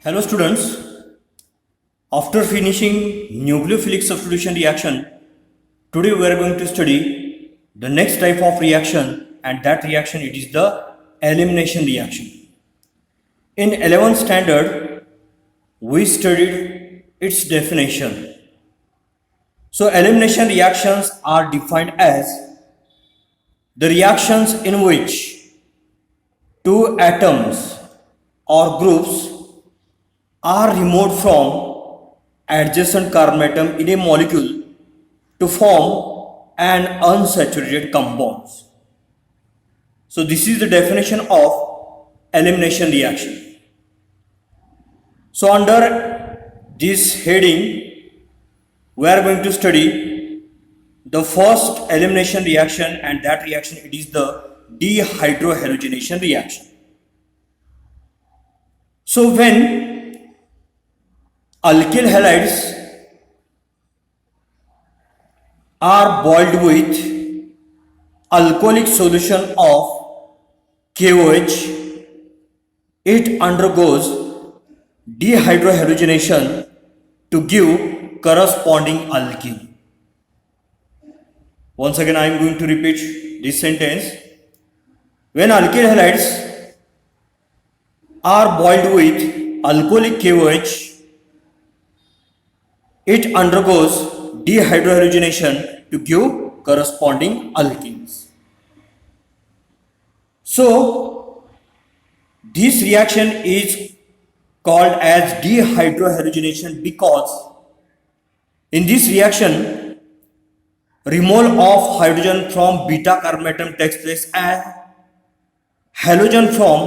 Hello students, after finishing nucleophilic substitution reaction, today we are going to study the next type of reaction, and that reaction it is the elimination reaction. In 11th standard, we studied its definition. So elimination reactions are defined as the reactions in which two atoms or groups are removed from adjacent carbon atom in a molecule to form an unsaturated compounds. So this is the definition of elimination reaction. So under this heading, we are going to study the first elimination reaction, and that reaction it is the dehydrohalogenation reaction. So when alkyl halides are boiled with alcoholic solution of KOH, it undergoes dehydrohalogenation to give corresponding alkene. Once again I am going to repeat this sentence. When alkyl halides are boiled with alcoholic KOH, it undergoes dehydrohalogenation to give corresponding alkenes. So this reaction is called as dehydrohalogenation because in this reaction removal of hydrogen from beta carbon atom takes place and halogen from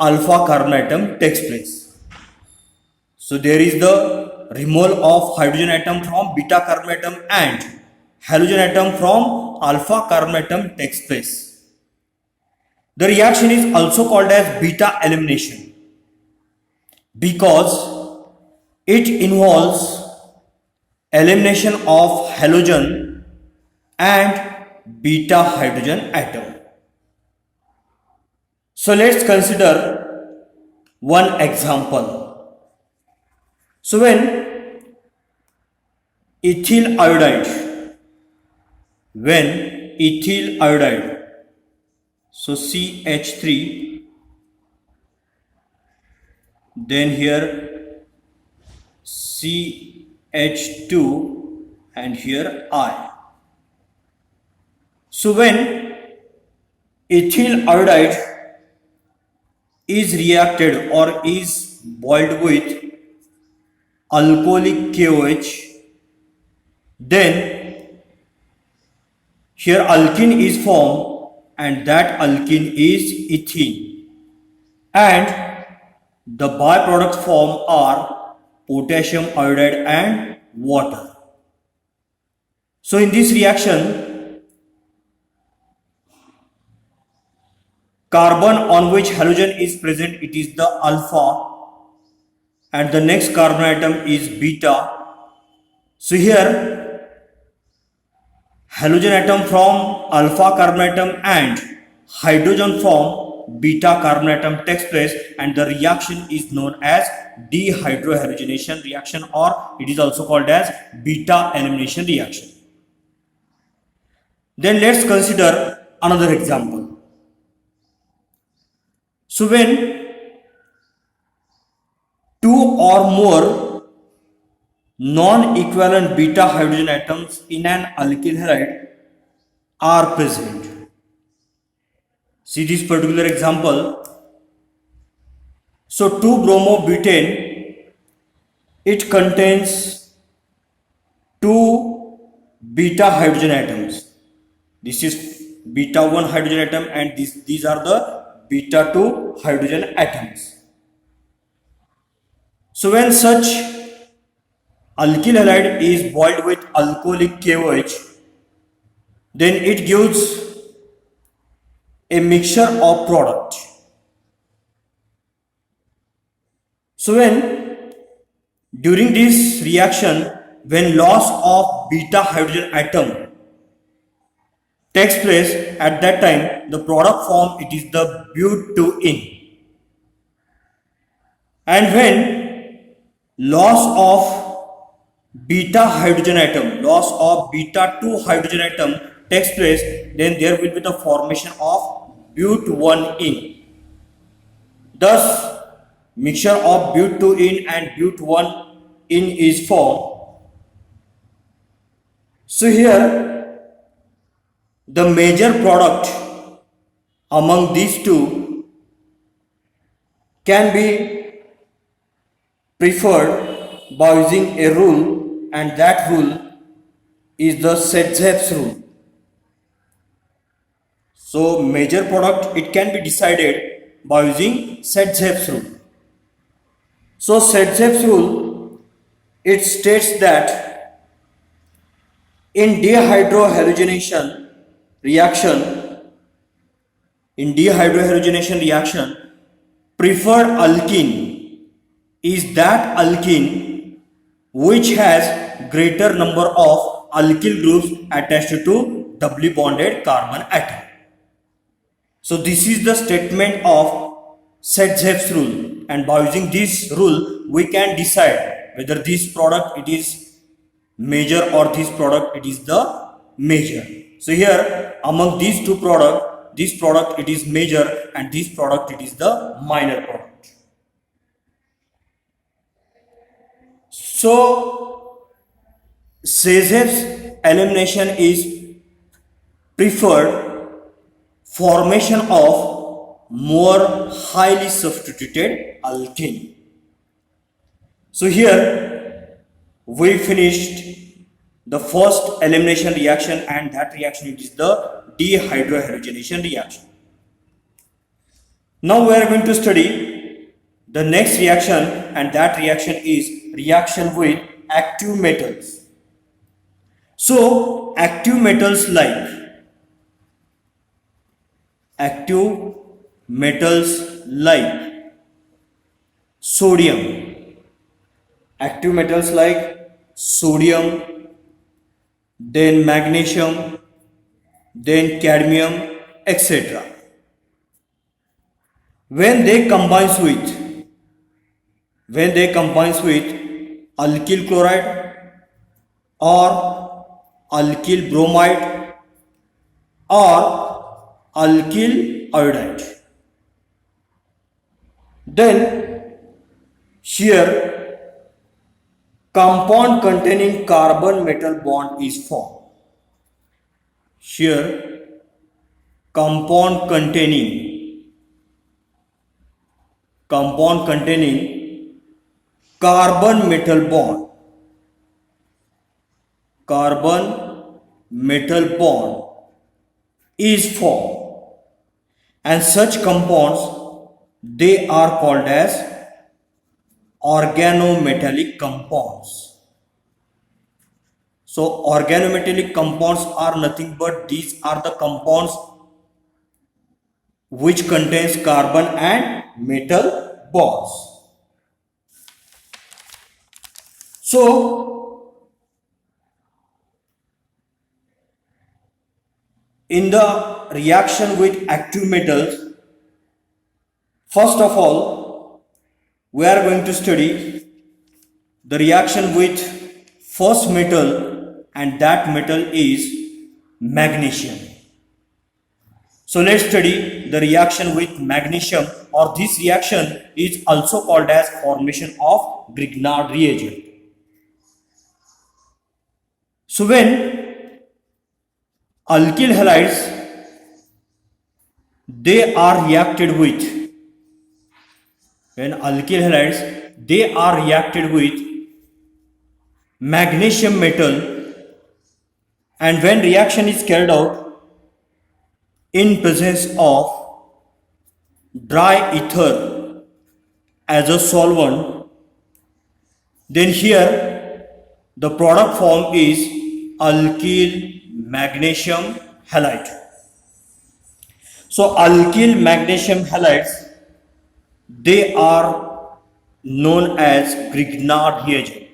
alpha carbon atom takes place. So there is the removal of hydrogen atom from beta carbon atom and halogen atom from alpha carbon atom takes place. The reaction is also called as beta elimination because it involves elimination of halogen and beta hydrogen atom. So let's consider one example. So when ethyl iodide, so CH3, then here CH2 and here I. So when ethyl iodide is reacted or is boiled with alcoholic KOH, then here alkene is formed and that alkene is ethene, and the byproduct form are potassium iodide and water. So in this reaction, carbon on which halogen is present, it is the alpha, and the next carbon atom is beta. So here halogen atom from alpha carbon atom and hydrogen from beta carbon atom takes place, and the reaction is known as dehydrohalogenation reaction, or it is also called as beta elimination reaction. Then let's consider another example. So when two or more non-equivalent beta hydrogen atoms in an alkyl halide are present. See this particular example. So 2-bromobutane, it contains two beta hydrogen atoms. This is beta 1 hydrogen atom and these are the beta 2 hydrogen atoms. So when such alkyl halide is boiled with alcoholic KOH, then it gives a mixture of product. So when during this reaction, when loss of beta hydrogen atom takes place, at that time the product form it is the butene, and when loss of beta hydrogen atom, loss of beta 2 hydrogen atom takes place, then there will be the formation of but1ene. Thus, mixture of but2ene and but1ene is formed. So here, the major product among these two can be preferred by using a rule, and that rule is the Sedgwick's rule. So major product, it can be decided by using Sedgwick's rule. So Sedgwick's rule, it states that in dehydrohalogenation reaction, preferred alkene is that alkene which has greater number of alkyl groups attached to doubly bonded carbon atom. So this is the statement of Sedgwick's rule, and by using this rule we can decide whether this product it is major or this product it is the major. So here among these two products, this product it is major and this product it is the minor product. So Sedgwick's elimination is preferred formation of more highly substituted alkene. So here we finished the first elimination reaction, and that reaction it is the dehydrohalogenation reaction. Now we are going to study the next reaction, and that reaction is reaction with active metals. So active metals like sodium, then magnesium, then cadmium, etc. When they combines with alkyl chloride or alkyl bromide or alkyl iodide, then here compound containing carbon metal bond is formed. Here compound containing carbon metal bond is formed, and such compounds they are called as organometallic compounds. So organometallic compounds are nothing but these are the compounds which contains carbon and metal bonds. So in the reaction with active metals, first of all we are going to study the reaction with first metal, and that metal is magnesium. So let's study the reaction with magnesium, or this reaction is also called as formation of Grignard reagent. So when alkyl halides they are reacted with magnesium metal, and when reaction is carried out in presence of dry ether as a solvent, then here the product form is alkyl magnesium halide. So alkyl magnesium halides they are known as Grignard reagent,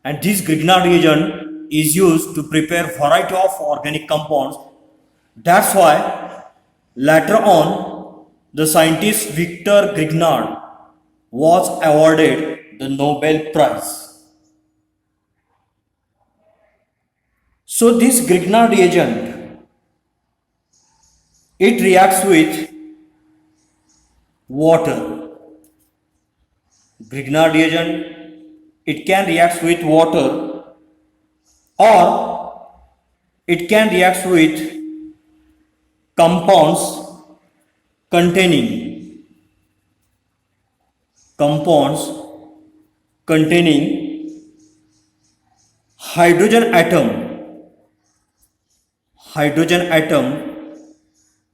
and this Grignard reagent is used to prepare variety of organic compounds. That's why later on the scientist Victor Grignard was awarded the Nobel Prize. So this Grignard reagent, it reacts with water. Grignard reagent, it can react with water, or it can react with compounds containing hydrogen atom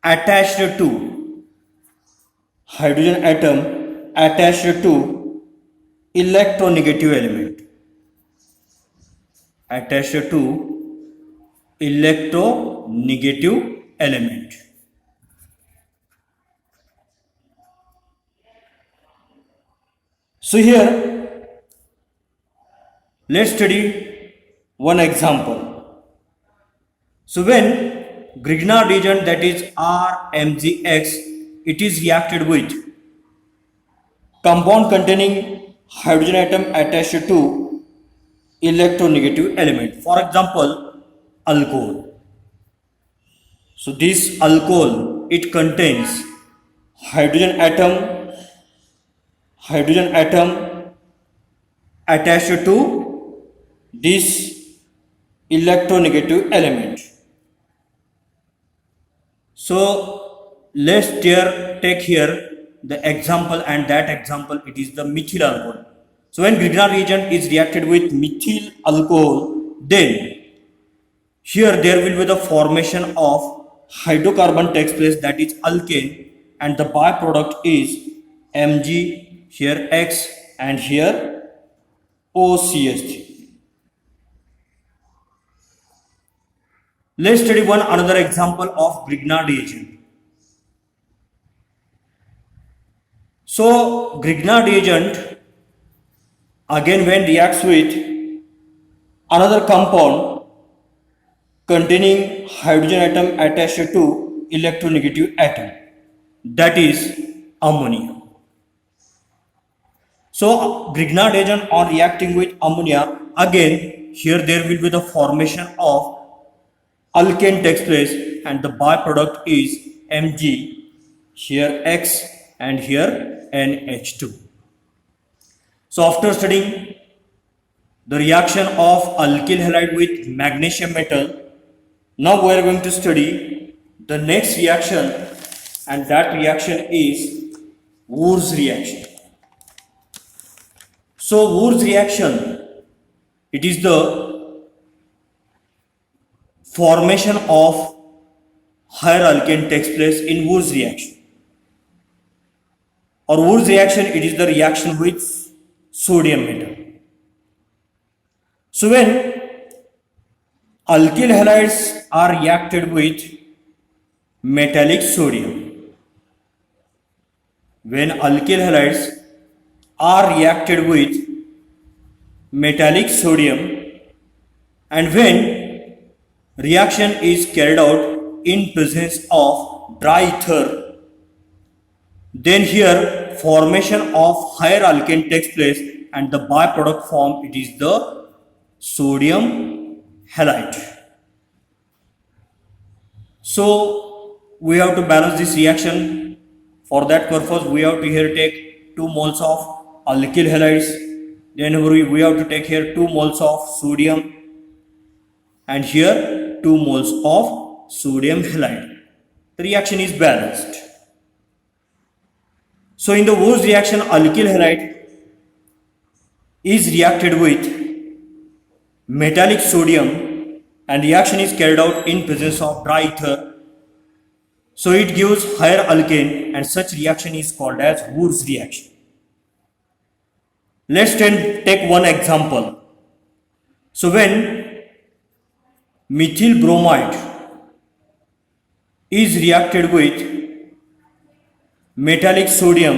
attached to electronegative element, So here let's study one example. So when Grignard reagent, that is RMgX, it is reacted with compound containing hydrogen atom attached to electronegative element. For example, alcohol. So this alcohol, it contains hydrogen atom attached to this electronegative element. So let's take here the example, and that example, it is the methyl alcohol. So when Grignard reagent is reacted with methyl alcohol, then here there will be the formation of hydrocarbon takes place, that is alkane, and the byproduct is Mg, here X, and here OCH3. Let's study one another example of Grignard reagent. So Grignard reagent, again when reacts with another compound containing hydrogen atom attached to electronegative atom, that is ammonia. So Grignard reagent on reacting with ammonia, again here there will be the formation of alkane takes place, and the byproduct is Mg, here X, and here NH2. So after studying the reaction of alkyl halide with magnesium metal, now we are going to study the next reaction, and that reaction is Wurtz reaction. So Wurtz reaction, it is the formation of higher alkane takes place in Wurtz reaction. Or Wurtz reaction, it is the reaction with sodium metal. So when alkyl halides are reacted with metallic sodium, and when reaction is carried out in presence of dry ether, then here formation of higher alkane takes place, and the byproduct form, it is the sodium halide. So we have to balance this reaction. For that purpose, we have to here take 2 moles of alkyl halides, then we have to take here 2 moles of sodium, and here 2 moles of sodium halide. The reaction is balanced. So in the Wurtz reaction, alkyl halide is reacted with metallic sodium, and reaction is carried out in presence of dry ether. So it gives higher alkane, and such reaction is called as Wurtz reaction. Let's take one example. So when methyl bromide is reacted with metallic sodium,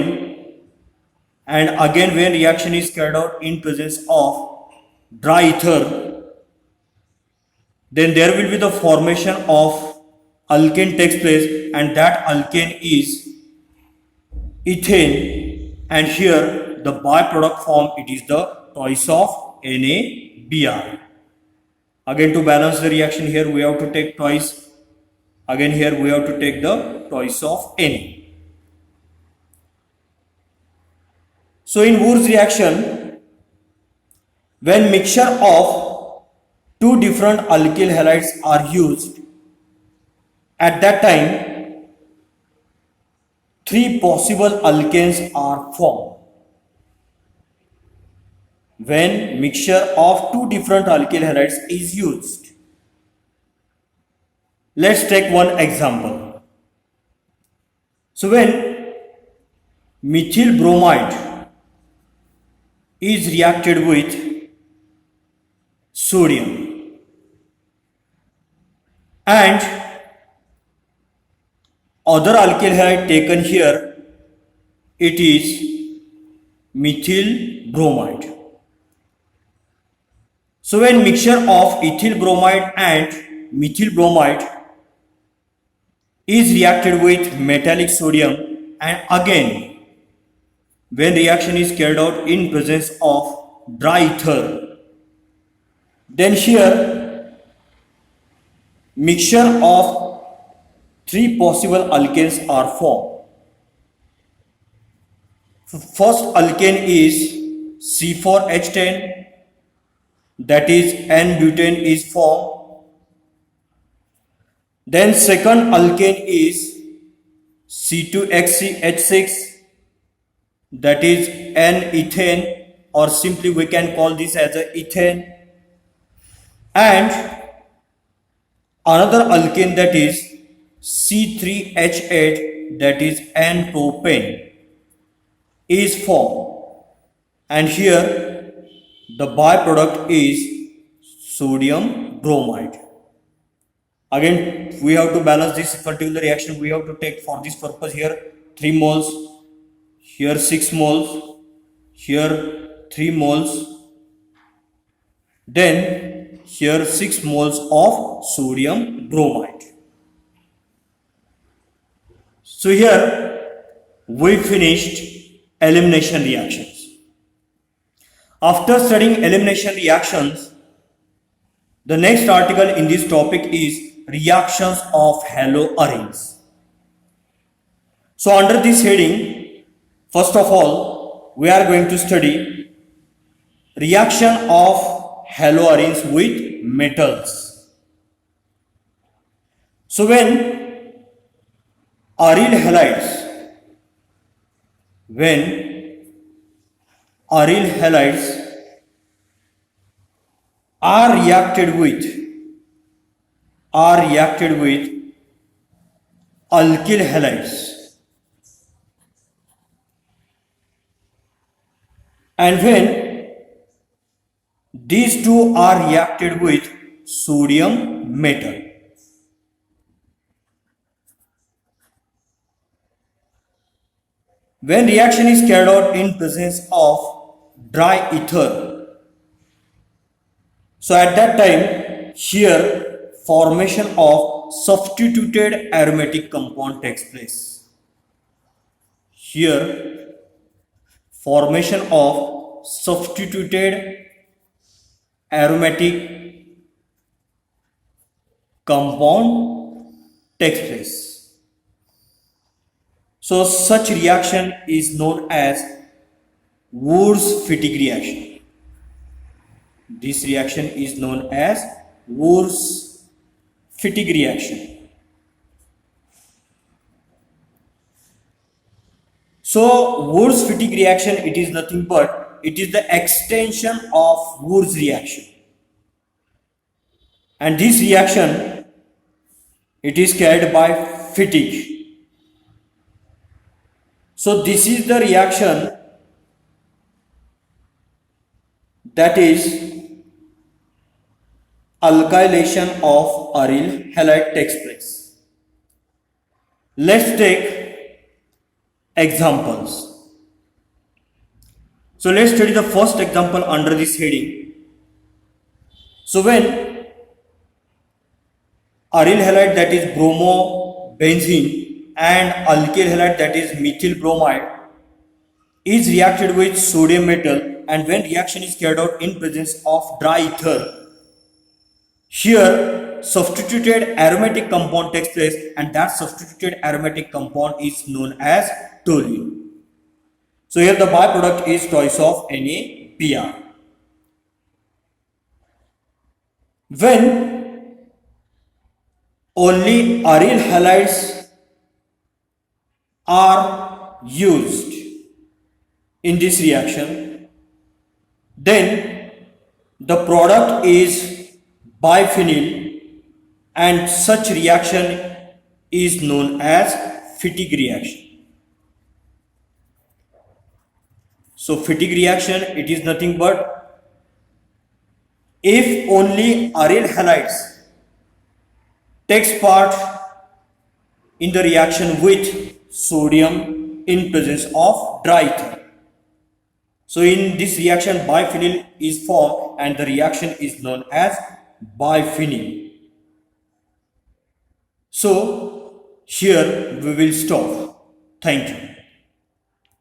and again when reaction is carried out in presence of dry ether, then there will be the formation of alkane takes place, and that alkane is ethane, and here the byproduct form, it is the twice of NaBr. Again, to balance the reaction, here we have to take twice. Again, here we have to take the twice of Na. So in Wurtz reaction, when mixture of two different alkyl halides are used, at that time three possible alkanes are formed. When mixture of two different alkyl halides is used. Let's take one example. So when methyl bromide is reacted with sodium and other alkyl halide taken here, it is methyl bromide. So when mixture of ethyl bromide and methyl bromide is reacted with metallic sodium, and again when reaction is carried out in presence of dry ether, then here mixture of three possible alkanes are formed. First alkane is C4H10, that is N-butane is formed. Then second alkane is C2HCH6, that is N-ethane, or simply we can call this as a ethane. And another alkane, that is C3H8, that is N-propane is formed, and here the byproduct is sodium bromide. Again, we have to balance this particular reaction. We have to take for this purpose here 3 moles, here 6 moles, here 3 moles, then here 6 moles of sodium bromide. So here we finished elimination reactions. After studying elimination reactions, the next article in this topic is reactions of haloarenes. So under this heading, first of all, we are going to study reaction of haloarenes with metals. So when aryl halides are reacted with alkyl halides, and when these two are reacted with sodium metal, when reaction is carried out in presence of dry ether, so at that time here formation of substituted aromatic compound takes place. Here formation of substituted aromatic compound takes place. So such reaction is known as Wurtz-Fittig reaction. This reaction is known as Wurtz-Fittig reaction. So Wurtz-Fittig reaction, it is nothing but it is the extension of Wurtz reaction, and this reaction it is carried by Fittig. So this is the reaction, that is alkylation of aryl halide takes place. Let's take examples. So let's study the first example under this heading. So when aryl halide, that is bromobenzene, and alkyl halide, that is methyl bromide, is reacted with sodium metal, and when reaction is carried out in presence of dry ether, here substituted aromatic compound takes place, and that substituted aromatic compound is known as toluene. So here the byproduct is twice of NaPr. When only aryl halides are used in this reaction, then the product is biphenyl, and such reaction is known as Fittig reaction. So Fittig reaction, it is nothing but if only aryl halides takes part in the reaction with sodium in presence of dry ether. So in this reaction biphenyl is formed, and the reaction is known as biphenyl. So here we will stop. Thank you.